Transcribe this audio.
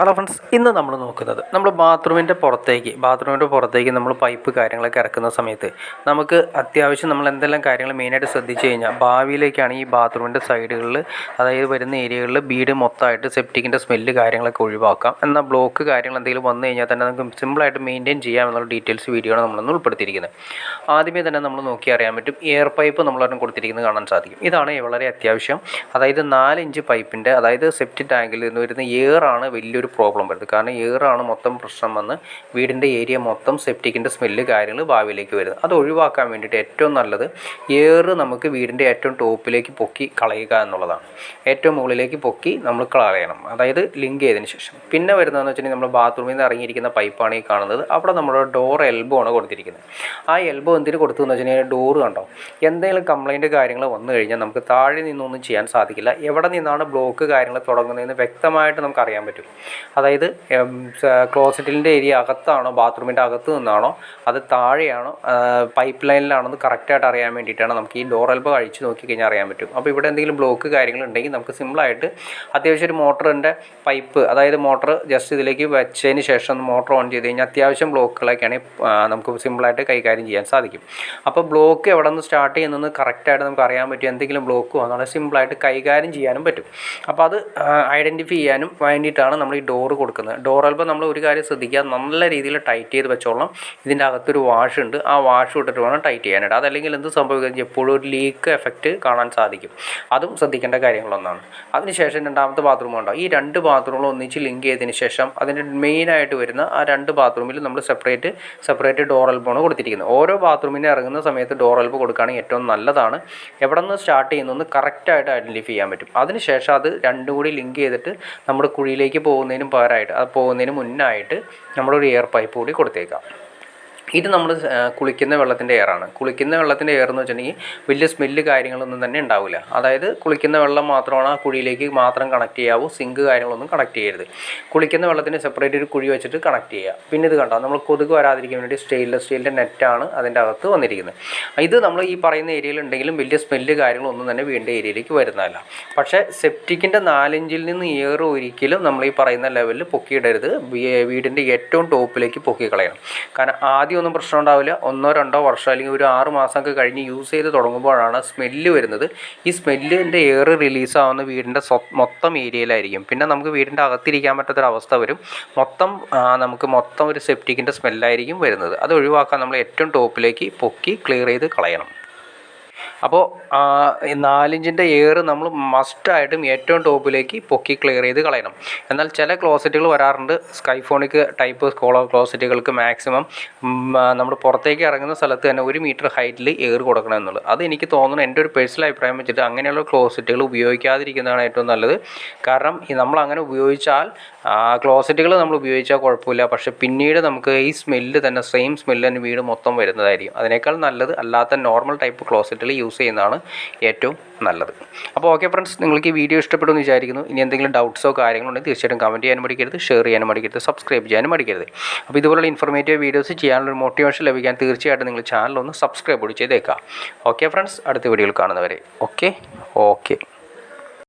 Hello friends, ഇന്ന് നമ്മൾ നോക്കുന്നത് നമ്മൾ ബാത്റൂമിൻ്റെ പുറത്തേക്ക് നമ്മൾ പൈപ്പ് കാര്യങ്ങളൊക്കെ ഇറക്കുന്ന സമയത്ത് നമുക്ക് അത്യാവശ്യം നമ്മൾ എന്തെല്ലാം കാര്യങ്ങൾ മെയിനായിട്ട് ശ്രദ്ധിച്ചു കഴിഞ്ഞാൽ ഭാവിയിലേക്കാണ് ഈ ബാത്റൂമിൻ്റെ സൈഡുകളിൽ, അതായത് വരുന്ന ഏരിയകളിൽ വീട് മൊത്തമായിട്ട് സെപ്റ്റിക്കിൻ്റെ സ്മെല്ല് കാര്യങ്ങളൊക്കെ ഒഴിവാക്കാം. എന്നാൽ ബ്ലോക്ക് കാര്യങ്ങൾ എന്തെങ്കിലും വന്നു കഴിഞ്ഞാൽ തന്നെ നമുക്ക് സിമ്പിളായിട്ട് മെയിൻറ്റെയിൻ ചെയ്യാമെന്നുള്ള ഡീറ്റെയിൽസ് വീഡിയോ ആണ് നമ്മളൊന്ന് ഉൾപ്പെടുത്തിയിരിക്കുന്നത്. ആദ്യമേ തന്നെ നമ്മൾ നോക്കി അറിയാൻ പറ്റും, എയർ പൈപ്പ് നമ്മളൊരെണ്ണം കൊടുത്തിരിക്കുന്നത് കാണാൻ സാധിക്കും. ഇതാണ് വളരെ അത്യാവശ്യം. അതായത് 4 ഇഞ്ച് പൈപ്പിൻ്റെ, അതായത് സെപ്റ്റി ടാങ്കിൽ നിന്ന് വരുന്ന എയറാണ് വലിയൊരു പ്രോബ്ലം വരുന്നത്. കാരണം എയറാണ് മൊത്തം പ്രശ്നം വന്ന് വീടിൻ്റെ ഏരിയ മൊത്തം സെപ്റ്റിക്കിൻ്റെ സ്മെല്ല് കാര്യങ്ങൾ ഭാവിയിലേക്ക് വരുന്നത്. അത് ഒഴിവാക്കാൻ വേണ്ടിയിട്ട് ഏറ്റവും നല്ലത് എയർ നമുക്ക് വീടിൻ്റെ ഏറ്റവും ടോപ്പിലേക്ക് പൊക്കി കളയുക എന്നുള്ളതാണ്. ഏറ്റവും മുകളിലേക്ക് പൊക്കി നമ്മൾ കളയണം, അതായത് ലിങ്ക് ചെയ്തതിന് ശേഷം. പിന്നെ വരുന്നതെന്ന് വെച്ചിട്ടുണ്ടെങ്കിൽ നമ്മൾ ബാത്റൂമിൽ നിന്ന് ഇറങ്ങിയിരിക്കുന്ന പൈപ്പാണ് ഈ കാണുന്നത്. അവിടെ നമ്മുടെ ഡോർ എൽബോ ആണ് കൊടുത്തിരിക്കുന്നത്. ആ എൽബോ എന്തിന് കൊടുത്തതെന്ന് വെച്ചിട്ടുണ്ടെങ്കിൽ ഡോറ് കണ്ടോ, എന്തെങ്കിലും കംപ്ലൈൻറ്റ് കാര്യങ്ങൾ വന്നു കഴിഞ്ഞാൽ നമുക്ക് താഴെ നിന്നൊന്നും ചെയ്യാൻ സാധിക്കില്ല. എവിടെ നിന്നാണ് ബ്ലോക്ക് കാര്യങ്ങൾ തുടങ്ങുന്നതെന്ന് വ്യക്തമായിട്ട് നമുക്ക് അറിയാൻ പറ്റും. അതായത് ക്ലോസറ്റിൻ്റെ ഏരിയ അകത്താണോ, ബാത്റൂമിൻ്റെ അകത്ത് നിന്നാണോ, അത് താഴെയാണോ, പൈപ്പ് ലൈനിലാണെന്ന് കറക്റ്റായിട്ട് അറിയാൻ വേണ്ടിയിട്ടാണ് നമുക്ക് ഈ ഡോർ എൽബോ അഴിച്ച് നോക്കിക്കഴിഞ്ഞാൽ അറിയാൻ പറ്റും. അപ്പോൾ ഇവിടെ എന്തെങ്കിലും ബ്ലോക്ക് കാര്യങ്ങളുണ്ടെങ്കിൽ നമുക്ക് സിമ്പിളായിട്ട് അത്യാവശ്യം ഒരു മോട്ടറിൻ്റെ പൈപ്പ്, അതായത് മോട്ടർ ജസ്റ്റ് ഇതിലേക്ക് വെച്ചതിന് ശേഷം മോട്ടർ ഓൺ ചെയ്ത് കഴിഞ്ഞാൽ അത്യാവശ്യം ബ്ലോക്കുകളൊക്കെയാണ് നമുക്ക് സിമ്പിളായിട്ട് കൈകാര്യം ചെയ്യാൻ സാധിക്കും. അപ്പോൾ ബ്ലോക്ക് എവിടെ നിന്ന് സ്റ്റാർട്ട് ചെയ്യുന്നത് കറക്റ്റായിട്ട് നമുക്ക് അറിയാൻ പറ്റും. എന്തെങ്കിലും ബ്ലോക്ക് വന്നാൽ സിമ്പിളായിട്ട് കൈകാര്യം ചെയ്യാനും പറ്റും. അപ്പോൾ അത് ഐഡൻറ്റിഫൈ ചെയ്യാനും വേണ്ടിയിട്ടാണ് നമ്മൾ ഈ ഡോറ് കൊടുക്കുന്നത്. ഡോർ എൽബോ നമ്മൾ ഒരു കാര്യം ശ്രദ്ധിക്കുക, നല്ല രീതിയിൽ ടൈറ്റ് ചെയ്ത് വെച്ചോളാം. ഇതിൻ്റെ അകത്തൊരു വാഷ് ഉണ്ട്, ആ വാഷ് ഇട്ടിട്ട് വേണം ടൈറ്റ് ചെയ്യാനായിട്ട്. അതല്ലെങ്കിൽ എന്ത് സംഭവിക്കുക, എപ്പോഴും ഒരു ലീക്ക് എഫക്റ്റ് കാണാൻ സാധിക്കും. അതും ശ്രദ്ധിക്കേണ്ട കാര്യങ്ങളൊന്നാണ്. അതിനുശേഷം രണ്ടാമത്തെ ബാത്റൂം ഉണ്ടാവും. ഈ 2 ബാത്റൂമുകൾ ഒന്നിച്ച് ലിങ്ക് ചെയ്തതിന് ശേഷം അതിൻ്റെ മെയിനായിട്ട് വരുന്ന ആ 2 ബാത്റൂമിൽ നമ്മൾ സെപ്പറേറ്റ് ഡോർ എൽബോ ആണ് കൊടുത്തിരിക്കുന്നത്. ഓരോ ബാത്റൂമിന് ഇറങ്ങുന്ന സമയത്ത് ഡോർ എൽബോ കൊടുക്കുകയാണെങ്കിൽ ഏറ്റവും നല്ലതാണ്. എവിടെ നിന്ന് സ്റ്റാർട്ട് ചെയ്യുന്നതെന്ന് കറക്റ്റായിട്ട് ഐഡൻറ്റിഫൈ ചെയ്യാൻ പറ്റും. അതിനുശേഷം അത് രണ്ടും കൂടി ലിങ്ക് ചെയ്തിട്ട് നമ്മുടെ കുഴിയിലേക്ക് പോകുന്നതിന് മുന്നായിട്ട് നമ്മളൊരു എയർ പൈപ്പ് കൂടി കൊടുത്തേക്കാം. ഇത് നമ്മൾ കുളിക്കുന്ന വെള്ളത്തിൻ്റെ എയറാണ്. കുളിക്കുന്ന വെള്ളത്തിൻ്റെ എയർ എന്ന് വെച്ചിട്ടുണ്ടെങ്കിൽ വലിയ സ്മെല്ല് കാര്യങ്ങളൊന്നും തന്നെ ഉണ്ടാവില്ല. അതായത് കുളിക്കുന്ന വെള്ളം മാത്രമാണ് ആ കുഴിയിലേക്ക് മാത്രം കണക്ട് ചെയ്യാവൂ. സിങ്ക് കാര്യങ്ങളൊന്നും കണക്ട് ചെയ്യരുത്. കുളിക്കുന്ന വെള്ളത്തിന് സെപ്പറേറ്റ് ഒരു കുഴി വെച്ചിട്ട് കണക്ട് ചെയ്യുക. പിന്നെ ഇത് കണ്ടോ, നമ്മൾ കൊതുക് വരാതിരിക്കാൻ വേണ്ടി സ്റ്റെയിൻലെസ് സ്റ്റീലിൻ്റെ നെറ്റാണ് അതിൻ്റെ അകത്ത് വന്നിരിക്കുന്നത്. ഇത് നമ്മൾ ഈ പറയുന്ന ഏരിയയിൽ ഉണ്ടെങ്കിലും വലിയ സ്മെല്ല് കാര്യങ്ങളൊന്നും തന്നെ വീടിൻ്റെ ഏരിയയിലേക്ക് വരുന്നതല്ല. പക്ഷേ സെപ്റ്റിക്കിൻ്റെ 4 ഇഞ്ചിൽ നിന്ന് എയർ ഒരിക്കലും നമ്മൾ ഈ പറയുന്ന ലെവലിൽ പൊക്കിയിടരുത്. വീടിൻ്റെ ഏറ്റവും ടോപ്പിലേക്ക് പൊക്കി കളയണം. കാരണം ആദ്യം ഒന്നും പ്രശ്നം ഉണ്ടാവില്ല. 1-2 വർഷം അല്ലെങ്കിൽ ഒരു 6 മാസമൊക്കെ കഴിഞ്ഞ് യൂസ് ചെയ്ത് തുടങ്ങുമ്പോഴാണ് സ്മെല്ല് വരുന്നത്. ഈ സ്മെല്ലിൻ്റെ എയർ റിലീസാവുന്ന വീടിൻ്റെ മൊത്തം ഏരിയയിലായിരിക്കും. പിന്നെ നമുക്ക് വീടിൻ്റെ അകത്തിരിക്കാൻ പറ്റാത്തൊരവസ്ഥ വരും. നമുക്ക് മൊത്തം ഒരു സെപ്റ്റിക്കിൻ്റെ സ്മെല്ലായിരിക്കും വരുന്നത്. അത് ഒഴിവാക്കാൻ നമ്മൾ ഏറ്റവും ടോപ്പിലേക്ക് പൊക്കി ക്ലിയർ ചെയ്ത് കളയണം. അപ്പോൾ 4 ഇഞ്ചിൻ്റെ എയർ നമ്മൾ മസ്റ്റായിട്ടും ഏറ്റവും ടോപ്പിലേക്ക് പൊക്കി ക്ലിയർ ചെയ്ത് കളയണം. എന്നാൽ ചില ക്ലോസറ്റുകൾ വരാറുണ്ട്, സ്കൈഫോണിക് ടൈപ്പ് ക്ലോസറ്റുകൾക്ക് മാക്സിമം നമ്മൾ പുറത്തേക്ക് ഇറങ്ങുന്ന സ്ഥലത്ത് തന്നെ 1 മീറ്റർ ഹൈറ്റിൽ എയർ കൊടുക്കണം എന്നുള്ളത്. അത് എനിക്ക് തോന്നുന്നു, എൻ്റെ ഒരു പേഴ്സണൽ അഭിപ്രായം വെച്ചിട്ട് അങ്ങനെയുള്ള ക്ലോസറ്റുകൾ ഉപയോഗിക്കാതിരിക്കുന്നതാണ് ഏറ്റവും നല്ലത്. കാരണം നമ്മൾ അങ്ങനെ ഉപയോഗിച്ചാൽ ക്ലോസറ്റുകൾ നമ്മൾ ഉപയോഗിച്ചാൽ കുഴപ്പമില്ല, പക്ഷേ പിന്നീട് നമുക്ക് ഈ സ്മെല്ല് തന്നെ, സെയിം സ്മെല്ല് തന്നെ വീട് മൊത്തം വരുന്നതായിരിക്കും. അതിനേക്കാൾ നല്ലത് അല്ലാത്ത നോർമൽ ടൈപ്പ് ക്ലോസറ്റുകൾ യൂസ് ചെയ്യുന്നതാണ് ഏറ്റവും നല്ലത്. അപ്പോൾ ഓക്കെ ഫ്രണ്ട്സ്, നിങ്ങൾക്ക് ഈ വീഡിയോ ഇഷ്ടപ്പെടുമെന്ന് വിചാരിക്കുന്നു. ഇനി എന്തെങ്കിലും ഡൗട്ട്സോ കാര്യങ്ങളോ ഉണ്ടെങ്കിൽ തീർച്ചയായിട്ടും കമൻറ്റ് ചെയ്യാനും മടിക്കരുത്, ഷെയർ ചെയ്യാനും മടിക്കരുത്, സബ്സ്ക്രൈബ് ചെയ്യാനും മടിക്കരുത്. അപ്പോൾ ഇതുപോലുള്ള ഇൻഫോർമേറ്റീവ് വീഡിയോസ് ചെയ്യാനുള്ളൊരു മോട്ടിവേഷൻ ലഭിക്കാൻ തീർച്ചയായിട്ടും നിങ്ങൾ ചാനൽ ഒന്ന് സബ്സ്ക്രൈബ് കൂടി ചെയ്തേക്കാം. ഓക്കെ ഫ്രണ്ട്സ്, അടുത്ത വീഡിയോയിൽ കാണുന്നവരെ ഓക്കെ.